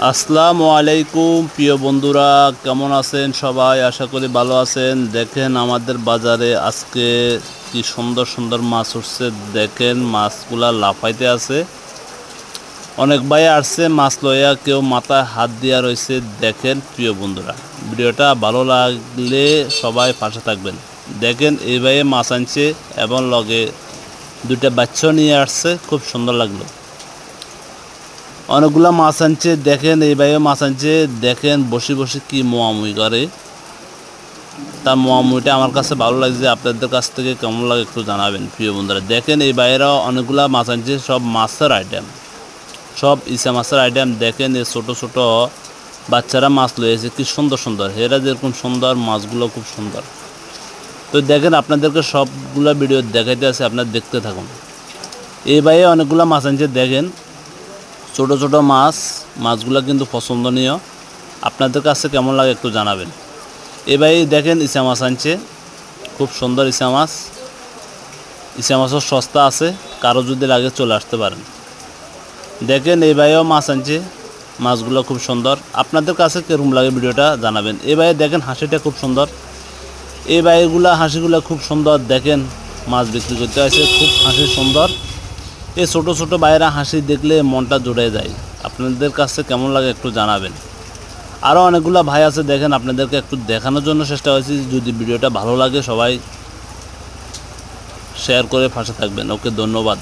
আসসালামু আলাইকুম প্রিয় বন্ধুরা, কেমন আছেন সবাই? আশা করি ভালো আছেন। দেখেন আমাদের বাজারে আজকে কি সুন্দর সুন্দর মাছ উঠছে। দেখেন মাছগুলা লাফাইতে আছে। অনেক ভাই আসছে মাছ লইয়া, কেউ মাথায় হাত দিয়া রয়েছে। দেখেন প্রিয় বন্ধুরা, ভিডিওটা ভালো লাগলে সবাই পাশে থাকবেন। দেখেন এই ভাইয়ে মাছ আনছে এবং লগে দুইটা বাচ্চাও নিয়ে আসছে, খুব সুন্দর লাগলো। অনেকগুলা মাছ আনছে, দেখেন এই ভাইও মাছ আনছে। দেখেন বসে বসে কি মোয়ামুই করে, তার মোয়ামুইটা আমার কাছে ভালো লাগছে। আপনাদের কাছ থেকে কেমন লাগে একটু জানাবেন প্রিয় বন্ধুরা। দেখেন এই ভাইয়েরাও অনেকগুলা মাছ আনছে, সব মাছের আইটেম, সব ইসা মাছের আইটেম। দেখেন এই ছোটো ছোটো বাচ্চারা মাছ লয়েছে, কি সুন্দর সুন্দর। হেরা যেরকম সুন্দর, মাছগুলো খুব সুন্দর। তো দেখেন আপনাদেরকে সবগুলা ভিডিও দেখাইতে আছে, আপনারা দেখতে থাকুন। এই ভাইয়ে অনেকগুলা মাছ আনছে। দেখেন ছোটো ছোটো মাছগুলো কিন্তু পছন্দনীয়। আপনাদের কাছে কেমন লাগে একটু জানাবেন। এবারে দেখেন ইসা মাছ আনছে, খুব সুন্দর ইসা মাছ। ইসা মাছও সস্তা আছে, কারো যদি লাগে চলে আসতে পারেন। দেখেন এই ভাইও মাছ আনছে, মাছগুলো খুব সুন্দর। আপনাদের কাছে কীরকম লাগে ভিডিওটা জানাবেন। এই ভাইয়ে দেখেন হাসিটা খুব সুন্দর। এই ভাইগুলা হাসিগুলো খুব সুন্দর। দেখেন মাছ বিক্রি করতে আসে, খুব হাসি সুন্দর। এই ছোটো ছোটো ভাইয়েরা হাসি দেখলে মনটা জুড়ে যায়। আপনাদের কাছে কেমন লাগে একটু জানাবেন। আরও অনেকগুলো ভাই আছে, দেখেন আপনাদেরকে একটু দেখানোর জন্য চেষ্টা করেছি। যদি ভিডিওটা ভালো লাগে সবাই শেয়ার করে পাশে থাকবেন। ওকে, ধন্যবাদ।